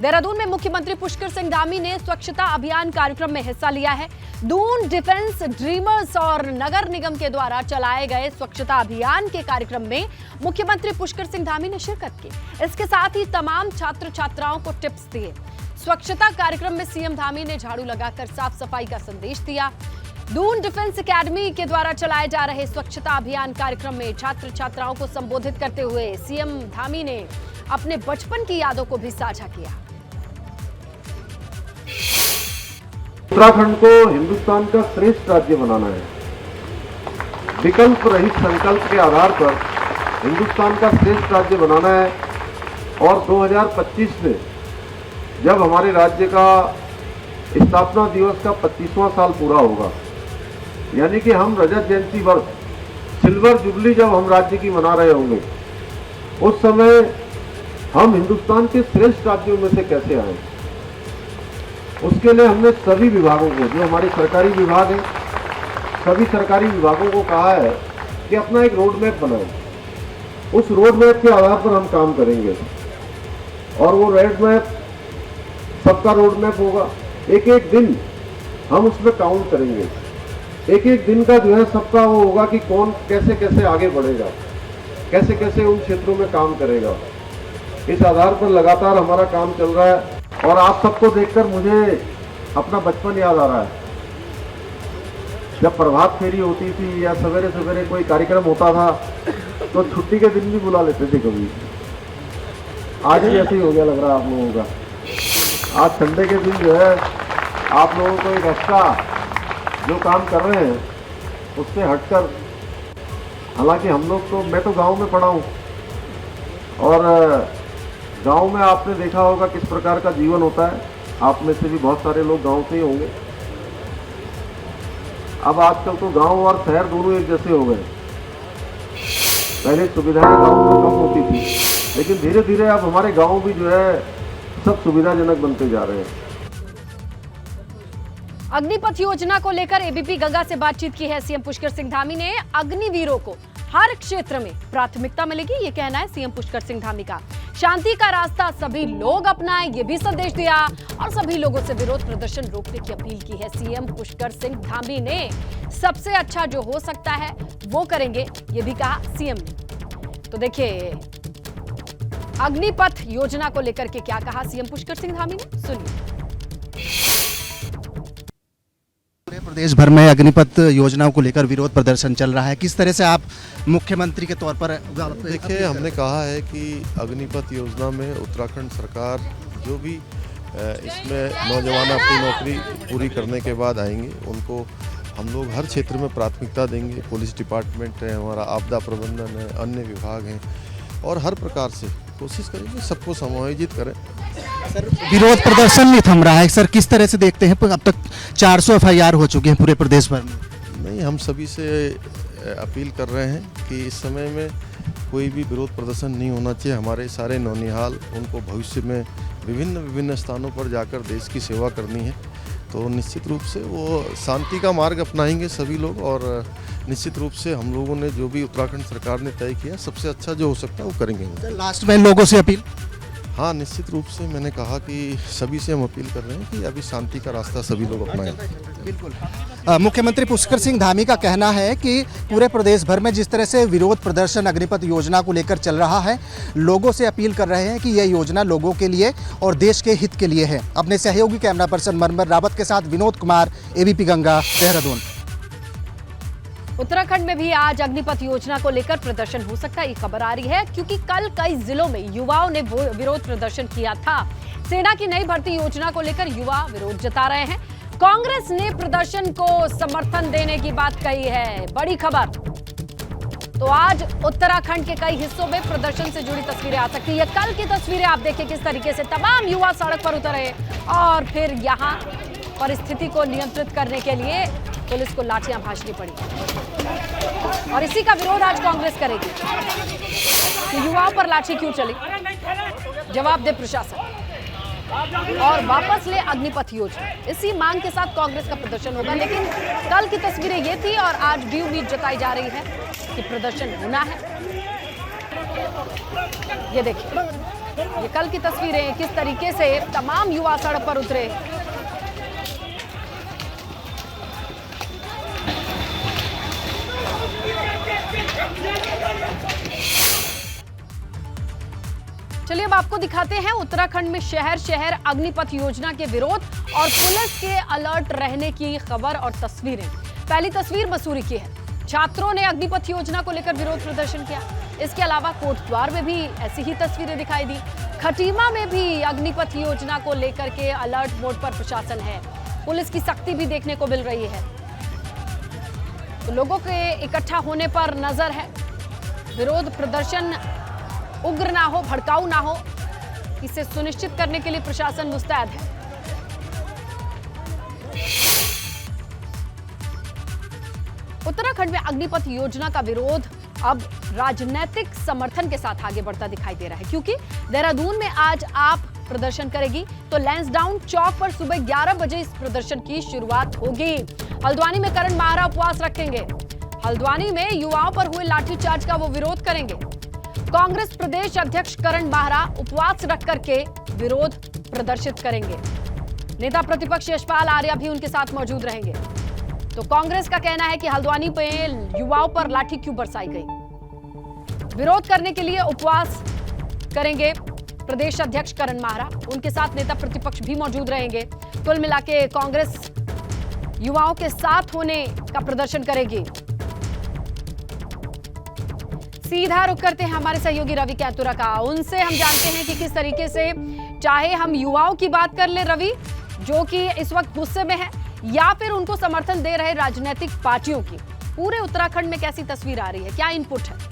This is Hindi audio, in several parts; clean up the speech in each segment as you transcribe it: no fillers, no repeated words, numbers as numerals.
देहरादून में मुख्यमंत्री पुष्कर सिंह धामी ने स्वच्छता अभियान कार्यक्रम में हिस्सा लिया है। दून डिफेंस ड्रीमर्स और नगर निगम के द्वारा चलाए गए स्वच्छता अभियान के कार्यक्रम में मुख्यमंत्री पुष्कर सिंह धामी ने शिरकत की। इसके साथ ही तमाम छात्र छात्राओं को टिप्स दिए। स्वच्छता कार्यक्रम में सीएम धामी ने झाड़ू लगाकर साफ सफाई का संदेश दिया। दून डिफेंस एकेडमी के द्वारा चलाए जा रहे स्वच्छता अभियान कार्यक्रम में छात्र छात्राओं को संबोधित करते हुए सीएम धामी ने अपने बचपन की यादों को भी साझा किया। उत्तराखंड को हिंदुस्तान का श्रेष्ठ राज्य बनाना है। विकल्प रहित संकल्प के आधार पर हिंदुस्तान का श्रेष्ठ राज्य बनाना है। और 2025 में जब हमारे राज्य का स्थापना दिवस का 25वां साल पूरा होगा, यानी कि हम रजत जयंती वर्ष, सिल्वर जुबली जब हम राज्य की मना रहे होंगे, उस समय हम हिंदुस्तान के श्रेष्ठ राज्यों में से कैसे आए, उसके लिए हमने सभी विभागों को, जो हमारे सरकारी विभाग हैं, सभी सरकारी विभागों को कहा है कि अपना एक रोड मैप बनाएं। उस रोड मैप के आधार पर हम काम करेंगे और वो रोड मैप सबका रोड मैप होगा। एक एक दिन हम उसमें काउंट करेंगे। एक एक दिन का जो है सबका वो होगा कि कौन कैसे कैसे आगे बढ़ेगा, कैसे कैसे उन क्षेत्रों में काम करेगा। इस आधार पर लगातार हमारा काम चल रहा है। और आप सबको देखकर मुझे अपना बचपन याद आ रहा है। जब प्रभात फेरी होती थी या सवेरे सवेरे कोई कार्यक्रम होता था तो छुट्टी के दिन भी बुला लेते थे कभी। आज भी ऐसे ही हो गया लग रहा है आप लोगों का। आज संडे के दिन जो है आप लोगों को एक एक्स्ट्रा जो काम कर रहे हैं उससे हटकर, हालांकि हम लोग तो, मैं तो गांव में पढ़ा हूँ और गांव में आपने देखा होगा किस प्रकार का जीवन होता है। आप में से भी बहुत सारे लोग गांव से ही होंगे। अब आजकल तो गांव और शहर दोनों एक जैसे हो गए। पहले सुविधाएं गांव में कम होती थी, लेकिन धीरे धीरे अब हमारे गांव भी जो है सब सुविधाजनक बनते जा रहे हैं। अग्निपथ योजना को लेकर एबीपी गंगा से बातचीत की है सीएम पुष्कर सिंह धामी ने। अग्निवीरों को हर क्षेत्र में प्राथमिकता मिलेगी, ये कहना है सीएम पुष्कर सिंह धामी का। शांति का रास्ता सभी लोग अपनाएं, ये भी संदेश दिया और सभी लोगों से विरोध प्रदर्शन रोकने की अपील की है सीएम पुष्कर सिंह धामी ने। सबसे अच्छा जो हो सकता है वो करेंगे, ये भी कहा सीएम ने। तो देखिए अग्निपथ योजना को लेकर के क्या कहा सीएम पुष्कर सिंह धामी ने, सुनिए। प्रदेश भर में अग्निपथ योजनाओं को लेकर विरोध प्रदर्शन चल रहा है, किस तरह से आप मुख्यमंत्री के तौर पर? देखिए, हमने कहा है कि अग्निपथ योजना में उत्तराखंड सरकार जो भी इसमें नौजवान अपनी नौकरी पूरी करने के बाद आएंगे उनको हम लोग हर क्षेत्र में प्राथमिकता देंगे। पुलिस डिपार्टमेंट है, हमारा आपदा प्रबंधन है, अन्य विभाग हैं और हर प्रकार से कोशिश करेंगे सबको समायोजित करें। सर, विरोध प्रदर्शन नहीं थम रहा है सर, किस तरह से देखते हैं? अब तक 400 FIR हो चुके हैं पूरे प्रदेश भर में। नहीं, हम सभी से अपील कर रहे हैं कि इस समय में कोई भी विरोध प्रदर्शन नहीं होना चाहिए। हमारे सारे नौनिहाल, उनको भविष्य में विभिन्न स्थानों पर जाकर देश की सेवा करनी है, तो निश्चित रूप से वो शांति का मार्ग अपनाएंगे सभी लोग। और निश्चित रूप से हम लोगों ने जो भी उत्तराखंड सरकार ने तय किया, सबसे अच्छा जो हो सकता है वो करेंगे। लास्ट में लोगों से अपील? हाँ, निश्चित रूप से मैंने कहा कि सभी से हम अपील कर रहे हैं कि अभी शांति का रास्ता सभी लोग अपनाएं। बिल्कुल। मुख्यमंत्री पुष्कर सिंह धामी का कहना है कि पूरे प्रदेश भर में जिस तरह से विरोध प्रदर्शन अग्निपथ योजना को लेकर चल रहा है, लोगों से अपील कर रहे हैं कि यह योजना लोगों के लिए और देश के हित के लिए है। अपने सहयोगी कैमरा पर्सन मरमर रावत के साथ विनोद कुमार, एबीपी गंगा, देहरादून। उत्तराखंड में भी आज अग्निपथ योजना को लेकर प्रदर्शन हो सकता है, ये खबर आ रही है क्योंकि कल कई जिलों में युवाओं ने विरोध प्रदर्शन किया था। सेना की नई भर्ती योजना को लेकर युवा विरोध जता रहे हैं। कांग्रेस ने प्रदर्शन को समर्थन देने की बात कही है, बड़ी खबर। तो आज उत्तराखंड के कई हिस्सों में प्रदर्शन से जुड़ी तस्वीरें आ सकती है। कल की तस्वीरें आप देखिए किस तरीके से तमाम युवा सड़क पर उतरे और फिर यहाँ परिस्थिति को नियंत्रित करने के लिए पुलिस को लाठियां भांजनी पड़ी। और इसी का विरोध आज कांग्रेस करेगी कि युवाओं पर लाठी क्यों चली, जवाब दे प्रशासन और वापस ले अग्निपथ योजना। इसी मांग के साथ कांग्रेस का प्रदर्शन होगा। लेकिन कल की तस्वीरें ये थी और आज भी उम्मीद जताई जा रही है कि प्रदर्शन होना है। ये देखिए ये कल की तस्वीरें, किस तरीके से तमाम युवा सड़क पर उतरे। चलिए अब आपको दिखाते हैं उत्तराखंड में शहर शहर अग्निपथ योजना के विरोध और पुलिस के अलर्ट रहने की खबर और तस्वीरें। पहली तस्वीर मसूरी की है। छात्रों ने अग्निपथ योजना को लेकर विरोध प्रदर्शन किया। इसके अलावा कोटद्वार में भी ऐसी ही तस्वीरें दिखाई दी। खटीमा में भी अग्निपथ योजना को लेकर के अलर्ट मोड पर प्रशासन है। पुलिस की सख्ती भी देखने को मिल रही है। तो लोगों के इकट्ठा होने पर नजर है। विरोध प्रदर्शन उग्र ना हो, भड़काऊ ना हो, इसे सुनिश्चित करने के लिए प्रशासन मुस्तैद है। उत्तराखंड में अग्निपथ योजना का विरोध अब राजनीतिक समर्थन के साथ आगे बढ़ता दिखाई दे रहा है, क्योंकि देहरादून में आज आप प्रदर्शन करेगी तो लैंसडाउन चौक पर सुबह 11 बजे इस प्रदर्शन की शुरुआत होगी। हल्द्वानी में करण माहरा उपवास रखेंगे। हल्द्वानी में युवाओं पर हुए लाठीचार्ज का वो विरोध करेंगे। कांग्रेस प्रदेश अध्यक्ष करण माहरा उपवास रख करके विरोध प्रदर्शित करेंगे। नेता प्रतिपक्ष यशपाल आर्या भी उनके साथ मौजूद रहेंगे। तो कांग्रेस का कहना है कि हल्द्वानी में युवाओं पर लाठी क्यों बरसाई गई। विरोध करने के लिए उपवास करेंगे प्रदेश अध्यक्ष करण माहरा, उनके साथ नेता प्रतिपक्ष भी मौजूद रहेंगे। कुल मिलाके कांग्रेस युवाओं के साथ होने का प्रदर्शन करेगी। सीधा रुख करते हैं हमारे सहयोगी रवि कैतुरा का। उनसे हम जानते हैं कि किस तरीके से, चाहे हम युवाओं की बात कर ले रवि, जो कि इस वक्त गुस्से में है, या फिर उनको समर्थन दे रहे राजनीतिक पार्टियों की, पूरे उत्तराखंड में कैसी तस्वीर आ रही है, क्या इनपुट है?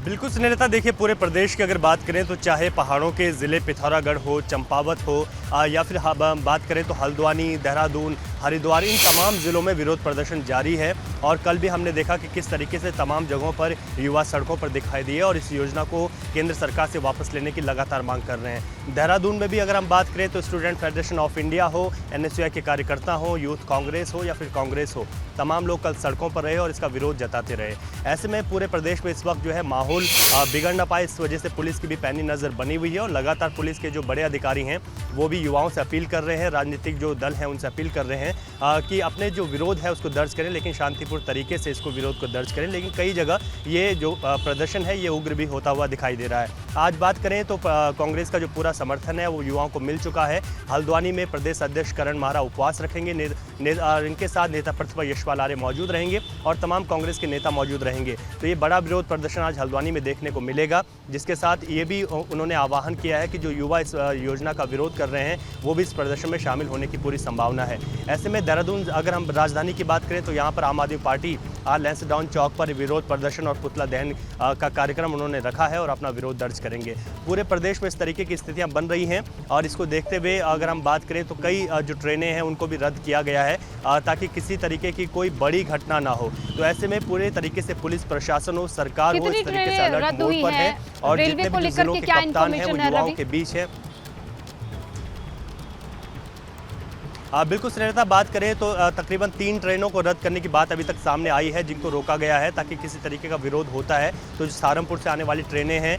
बिल्कुल स्नेहलता, देखिए पूरे प्रदेश की अगर बात करें तो चाहे पहाड़ों के ज़िले पिथौरागढ़ हो, चंपावत हो, या फिर बात करें तो हल्द्वानी, देहरादून, हरिद्वार, इन तमाम ज़िलों में विरोध प्रदर्शन जारी है। और कल भी हमने देखा कि किस तरीके से तमाम जगहों पर युवा सड़कों पर दिखाई दिए और इस योजना को केंद्र सरकार से वापस लेने की लगातार मांग कर रहे हैं। देहरादून में भी अगर हम बात करें तो स्टूडेंट फेडरेशन ऑफ इंडिया हो, NSUI के कार्यकर्ता हो, यूथ कांग्रेस हो या फिर कांग्रेस हो, तमाम लोग कल सड़कों पर रहे और इसका विरोध जताते रहे। ऐसे में पूरे प्रदेश में इस वक्त जो है माहौल बिगड़ ना पाए, इस वजह से पुलिस की भी पैनी नज़र बनी हुई है और लगातार पुलिस के जो बड़े अधिकारी हैं वो भी युवाओं से अपील कर रहे हैं, राजनीतिक जो दल हैं उनसे अपील कर रहे हैं कि अपने जो विरोध है उसको दर्ज करें, लेकिन शांतिपूर्ण तरीके से इसको विरोध को दर्ज करें। लेकिन कई जगह ये जो प्रदर्शन है ये उग्र भी होता हुआ दिखाई दे रहा है। आज बात करें तो कांग्रेस का जो पूरा समर्थन है वो युवाओं को मिल चुका है। हल्द्वानी में प्रदेश अध्यक्ष करण माहरा उपवास रखेंगे, इनके साथ नेता प्रतिपक्ष यशपाल आर्य मौजूद रहेंगे और तमाम कांग्रेस के नेता मौजूद रहेंगे। तो ये बड़ा विरोध प्रदर्शन आज हल्द्वानी में देखने को मिलेगा, जिसके साथ ये भी उन्होंने आह्वान किया है कि जो युवा इस योजना का विरोध कर रहे हैं वो भी इस प्रदर्शन में शामिल होने की पूरी संभावना है। ऐसे में देहरादून, अगर हम राजधानी की बात करें तो यहाँ पर आम आदमी पार्टी आज लैंसडाउन चौक पर विरोध प्रदर्शन और पुतला दहन का कार्यक्रम उन्होंने रखा है और अपना विरोध दर्ज करेंगे। पूरे प्रदेश में इस तरीके की स्थितियां बन रही हैं और इसको देखते हुए अगर हम बात करें तो कई जो ट्रेनें हैं उनको भी रद्द किया गया है ताकि किसी तरीके की कोई बड़ी घटना ना हो। तो ऐसे में पूरे तरीके से पुलिस प्रशासन हो, सरकार हो, इस तरीके से अलर्ट मोड पर है और जितने भी जिलों के कप्तान हैं वो युवाओं के बीच है। बिल्कुल स्नेहलता, बात करें तो तकरीबन 3 ट्रेनों को रद्द करने की बात अभी तक सामने आई है, जिनको रोका गया है ताकि किसी तरीके का विरोध होता है तो जो सहारनपुर से आने वाली ट्रेनें हैं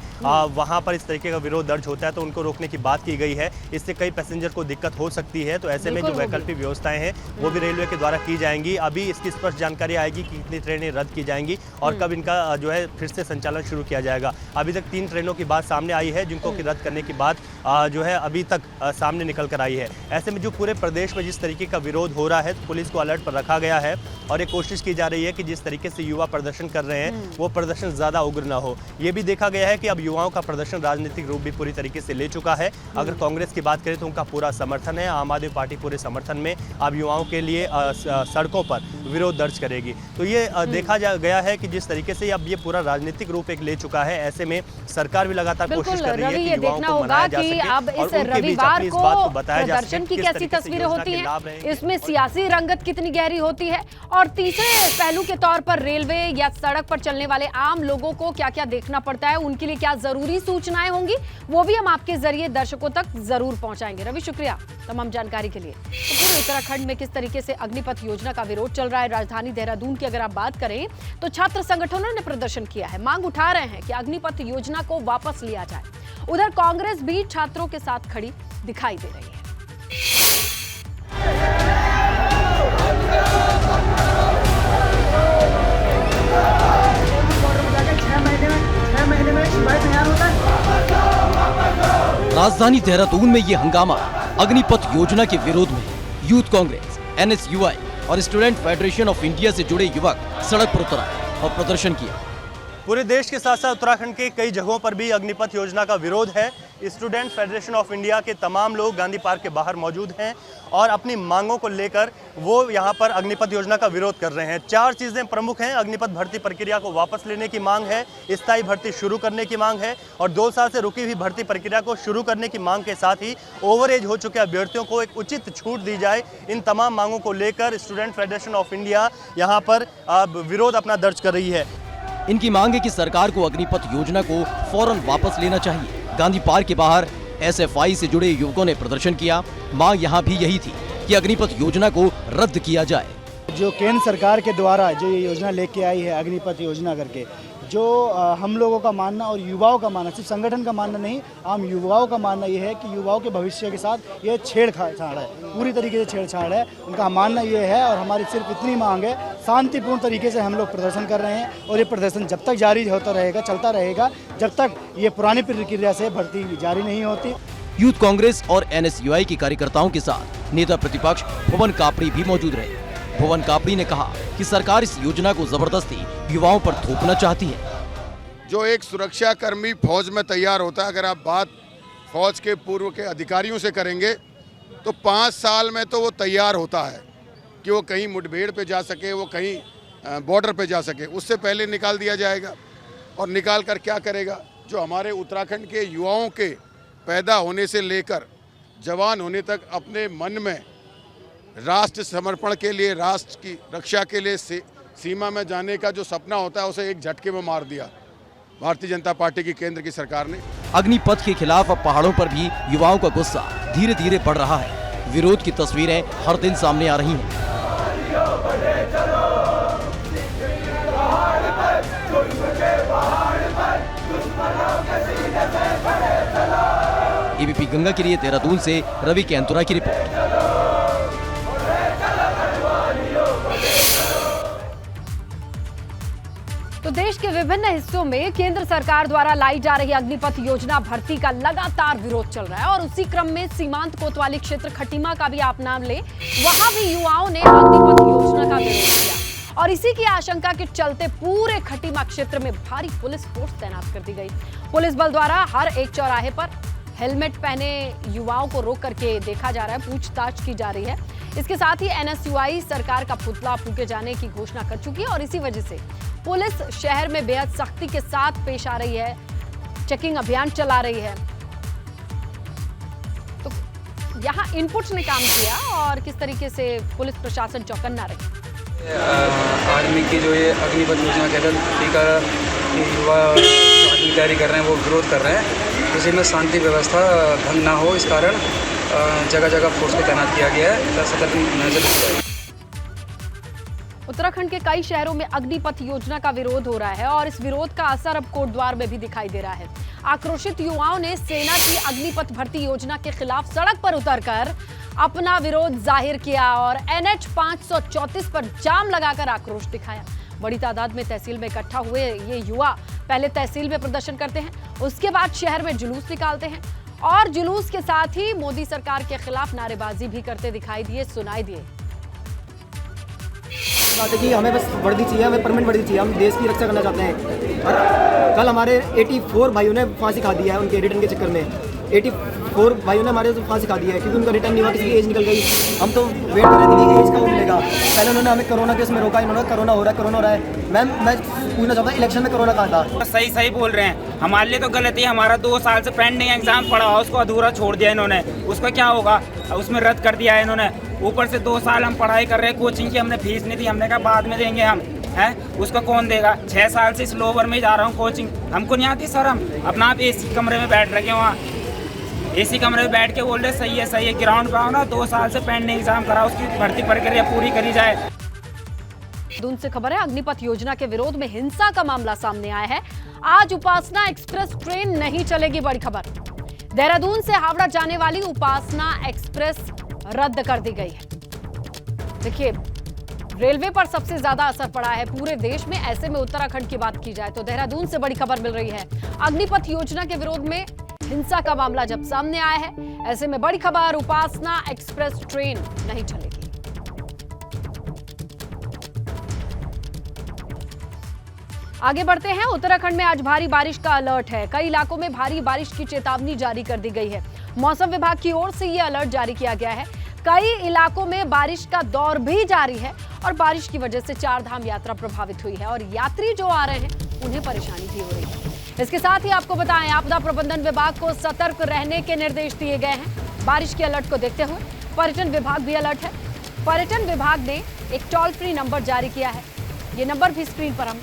वहां पर इस तरीके का विरोध दर्ज होता है तो उनको रोकने की बात की गई है। इससे कई पैसेंजर को दिक्कत हो सकती है, तो ऐसे में जो वैकल्पिक व्यवस्थाएं हैं वो भी रेलवे के द्वारा की जाएंगी। अभी इसकी स्पष्ट जानकारी आएगी कि कितनी ट्रेनें रद्द की जाएंगी और कब इनका जो है फिर से संचालन शुरू किया जाएगा। अभी तक 3 ट्रेनों की बात सामने आई है जिनको कि रद्द करने की बात जो है अभी तक सामने निकल कर आई है। ऐसे में जो पूरे प्रदेश में जिस तरीके का विरोध हो रहा है तो पुलिस को अलर्ट पर रखा गया है और ये कोशिश की जा रही है कि जिस तरीके से युवा प्रदर्शन कर रहे हैं वो प्रदर्शन ज्यादा उग्र ना हो। ये भी देखा गया है कि अब युवाओं का प्रदर्शन राजनीतिक रूप भी पूरी तरीके से ले चुका है। अगर कांग्रेस की बात करें तो उनका पूरा समर्थन है, आम आदमी पार्टी पूरे समर्थन में अब युवाओं के लिए सड़कों पर विरोध दर्ज करेगी। तो ये देखा गया है कि जिस तरीके से अब ये पूरा राजनीतिक रूप एक ले चुका है, ऐसे में सरकार भी लगातार कोशिश कर रही है कि युवाओं को मनाया जा कि सके अब और इस उनके बीच रविवार अपनी इस को बात को बताया जा प्रदर्शन सके की किस कैसी तरीके से तस्वीरें योजना होती के लाभ हैं, रहेंगे। इसमें सियासी रंगत कितनी गहरी होती है, और तीसरे पहलू के तौर पर रेलवे या सड़क पर चलने वाले आम लोगों को क्या क्या देखना पड़ता है, उनके लिए क्या जरूरी सूचनाएं होंगी, वो भी हम आपके जरिए दर्शकों तक जरूर पहुंचाएंगे। रवि, शुक्रिया तमाम जानकारी के लिए। तो फिर उत्तराखंड में किस तरीके से अग्निपथ योजना का विरोध चल रहा है। राजधानी देहरादून की अगर आप बात करें तो छात्र संगठनों ने प्रदर्शन किया है, मांग उठा रहे हैं कि अग्निपथ योजना को वापस लिया जाए। उधर कांग्रेस भी छात्रों के साथ खड़ी दिखाई दे रही है। राजधानी देहरादून में ये हंगामा अग्निपथ योजना के विरोध में यूथ कांग्रेस, NSUI और स्टूडेंट फेडरेशन ऑफ इंडिया से जुड़े युवक सड़क पर उतर आए और प्रदर्शन किया। पूरे देश के साथ साथ उत्तराखंड के कई जगहों पर भी अग्निपथ योजना का विरोध है। स्टूडेंट फेडरेशन ऑफ इंडिया के तमाम लोग गांधी पार्क के बाहर मौजूद हैं और अपनी मांगों को लेकर वो यहां पर अग्निपथ योजना का विरोध कर रहे हैं। 4 चीज़ें प्रमुख हैं। अग्निपथ भर्ती प्रक्रिया को वापस लेने की मांग है, स्थायी भर्ती शुरू करने की मांग है और 2 साल से रुकी हुई भर्ती प्रक्रिया को शुरू करने की मांग के साथ ही ओवर एज हो चुके अभ्यर्थियों को एक उचित छूट दी जाए। इन तमाम मांगों को लेकर स्टूडेंट फेडरेशन ऑफ इंडिया यहाँ पर विरोध अपना दर्ज कर रही है। इनकी मांग है कि सरकार को अग्निपथ योजना को फौरन वापस लेना चाहिए। गांधी पार्क के बाहर SFI से जुड़े युवकों ने प्रदर्शन किया। मांग यहाँ भी यही थी कि अग्निपथ योजना को रद्द किया जाए। जो केंद्र सरकार के द्वारा जो ये योजना लेके आई है अग्निपथ योजना करके, जो हम लोगों का मानना और युवाओं का मानना, सिर्फ संगठन का मानना नहीं, आम युवाओं का मानना ये है कि युवाओं के भविष्य के साथ ये छेड़छाड़ है, पूरी तरीके से छेड़छाड़ है। उनका मानना ये है और हमारी सिर्फ इतनी मांग है, शांतिपूर्ण तरीके से हम लोग प्रदर्शन कर रहे हैं और ये प्रदर्शन जब तक जारी होता रहेगा, चलता रहेगा, जब तक ये पुरानी प्रक्रिया से भर्ती जारी नहीं होती। यूथ कांग्रेस और NSUI के कार्यकर्ताओं के साथ नेता प्रतिपक्ष भुवन कापड़ी भी मौजूद रहे। भुवन कापड़ी ने कहा कि सरकार इस योजना को जबरदस्ती युवाओं पर थोपना चाहती है। जो एक सुरक्षा कर्मी फौज में तैयार होता है, अगर आप बात फौज के पूर्व के अधिकारियों से करेंगे तो 5 साल में तो वो तैयार होता है कि वो कहीं मुठभेड़ पे जा सके, वो कहीं बॉर्डर पे जा सके। उससे पहले निकाल दिया जाएगा और निकाल कर क्या करेगा? जो हमारे उत्तराखंड के युवाओं के पैदा होने से लेकर जवान होने तक अपने मन में राष्ट्र समर्पण के लिए, राष्ट्र की रक्षा के लिए सीमा में जाने का जो सपना होता है, उसे एक झटके में मार दिया भारतीय जनता पार्टी की केंद्र की सरकार ने। अग्निपथ के खिलाफ अब पहाड़ों पर भी युवाओं का गुस्सा धीरे धीरे बढ़ रहा है। विरोध की तस्वीरें हर दिन सामने आ रही हैं। ABP गंगा के लिए देहरादून से रवि कैंतुरा की रिपोर्ट। तो देश के विभिन्न हिस्सों में केंद्र सरकार द्वारा लाई जा रही अग्निपथ योजना भर्ती का लगातार विरोध चल रहा है और उसी क्रम में सीमांत कोतवाली क्षेत्र खटीमा का भी आप नाम लें, वहां भी युवाओं ने अग्निपथ योजना का विरोध किया और इसी की आशंका के चलते पूरे खटीमा क्षेत्र में भारी पुलिस फोर्स तैनात कर दी गई। पुलिस बल द्वारा हर एक चौराहे पर हेलमेट पहने युवाओं को रोक करके देखा जा रहा है, पूछताछ की जा रही है। इसके साथ ही NSUI सरकार का पुतला फूके जाने की घोषणा कर चुकी है और इसी वजह से पुलिस शहर में बेहद सख्ती के साथ पेश आ रही है, चेकिंग अभियान चला रही है। तो यहाँ इनपुट्स ने काम किया और किस तरीके से पुलिस प्रशासन चौकन्ना रही। आर्मी की जो ये अग्निपथ योजना के तहत टीका युवा आर्मी तैयारी कर रहे हैं, वो विरोध कर रहे हैं। इसी में शांति व्यवस्था भंग ना हो, इस कारण जगह जगह फोर्स को तैनात किया गया है। सतर्क नजर रखी जाए। उत्तराखंड के कई शहरों में अग्निपथ योजना का विरोध हो रहा है और इस विरोध का असर अब कोटद्वार में भी दिखाई दे रहा है। आक्रोशित युवाओं ने सेना की अग्निपथ भर्ती योजना के खिलाफ सड़क पर उतरकर अपना विरोध जाहिर किया और NH 534 पर जाम लगाकर आक्रोश दिखाया। बड़ी तादाद में तहसील में इकट्ठा हुए ये युवा पहले तहसील में प्रदर्शन करते हैं, उसके बाद शहर में जुलूस निकालते हैं और जुलूस के साथ ही मोदी सरकार के खिलाफ नारेबाजी भी करते दिखाई दिए, सुनाई दिए। बात है कि हमें बस वर्दी चाहिए, हमें परमानेंट वर्दी चाहिए, हम देश की रक्षा करना चाहते हैं। और कल हमारे 84 भाइयों ने फांसी खा दी है उनके रिटर्न के चक्कर में। 4 भाइयों ने हमारे तो फांसी खा दी है क्योंकि उनका रिटर्न नहीं हुआ, किसी की एज निकल गई। हम तो वेट कर रहे थे कि एज का वो मिलेगा। पहले उन्होंने हमें कोरोना के उसमें रोका, इन्होंने कोरोना हो रहा है। मैम मैं पूछना चाहता हूँ इलेक्शन में कोरोना कहाँ था? सही बोल रहे हैं, हमारे लिए तो गलत ही। हमारा 2 साल से पेंडिंग एग्जाम पड़ा हुआ, उसको अधूरा छोड़ दिया इन्होंने। उसका क्या होगा, उसमें रद्द कर दिया है इन्होंने। ऊपर से 2 साल हम पढ़ाई कर रहे हैं, कोचिंग की हमने फीस नहीं दी। हमने कहा बाद में देंगे हम, हैं उसका कौन देगा? 6 साल से इस लोवर में जा रहा हूँ कोचिंग, हमको नहीं आती सर। हम अपना आप एसी कमरे में बैठ रखे वहाँ, एसी कमरे में बैठ के बोल रहे सही है। ग्राउंड पे आओ ना, 2 साल से पेंडिंग एग्जाम करा, उसकी भर्ती प्रक्रिया पूरी करी जाए। देहरादून से खबर है, अग्निपथ योजना के विरोध में हिंसा का मामला सामने आया है। आज उपासना एक्सप्रेस ट्रेन नहीं चलेगी, बड़ी खबर। देहरादून से हावड़ा जाने वाली उपासना एक्सप्रेस रद्द कर दी गई है। देखिए, रेलवे पर सबसे ज्यादा असर पड़ा है पूरे देश में। ऐसे में उत्तराखंड की बात की जाए तो देहरादून से बड़ी खबर मिल रही है। अग्निपथ योजना के विरोध में हिंसा का मामला जब सामने आया है, ऐसे में बड़ी खबर, उपासना एक्सप्रेस ट्रेन नहीं चलेगी। आगे बढ़ते हैं। उत्तराखंड में आज भारी बारिश का अलर्ट है। कई इलाकों में भारी बारिश की चेतावनी जारी कर दी गई है। मौसम विभाग की ओर से यह अलर्ट जारी किया गया है। कई इलाकों में बारिश का दौर भी जारी है और बारिश की वजह से 4 धाम यात्रा प्रभावित हुई है और यात्री जो आ रहे हैं उन्हें परेशानी भी हो रही है। इसके साथ ही आपको बताएं, आपदा प्रबंधन विभाग को सतर्क रहने के निर्देश दिए गए हैं। बारिश के अलर्ट को देखते हुए पर्यटन विभाग भी अलर्ट है। पर्यटन विभाग ने एक टोल फ्री नंबर जारी किया है। ये नंबर भी स्क्रीन पर हम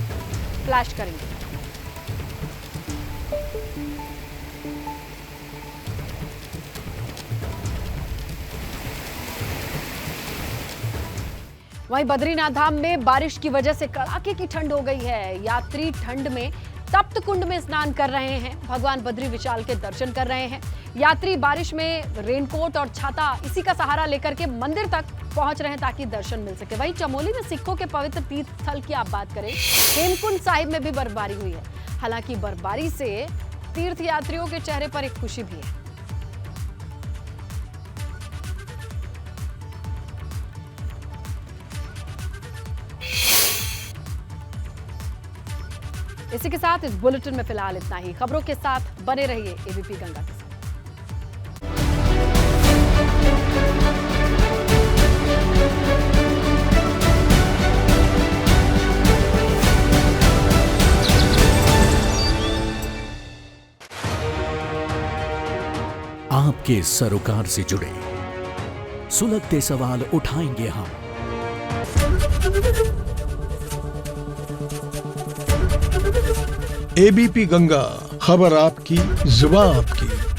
फ्लैश करेंगे। वहीं बद्रीनाथ धाम में बारिश की वजह से कड़ाके की ठंड हो गई है। यात्री ठंड में तप्त कुंड में स्नान कर रहे हैं, भगवान बद्री विशाल के दर्शन कर रहे हैं। यात्री बारिश में रेनकोट और छाता इसी का सहारा लेकर के मंदिर तक पहुंच रहे हैं ताकि दर्शन मिल सके। वहीं चमोली में सिखों के पवित्र तीर्थ स्थल की आप बात करें, हेमकुंड साहिब में भी बर्फबारी हुई है। हालांकि बर्फबारी से तीर्थ यात्रियों के चेहरे पर एक खुशी भी है। इसी के साथ इस बुलेटिन में फिलहाल इतना ही। खबरों के साथ बने रहिए एबीपी गंगा के साथ। आपके सरोकार से जुड़े सुलगते सवाल उठाएंगे हम। एबीपी गंगा, खबर आपकी, जुबान आपकी।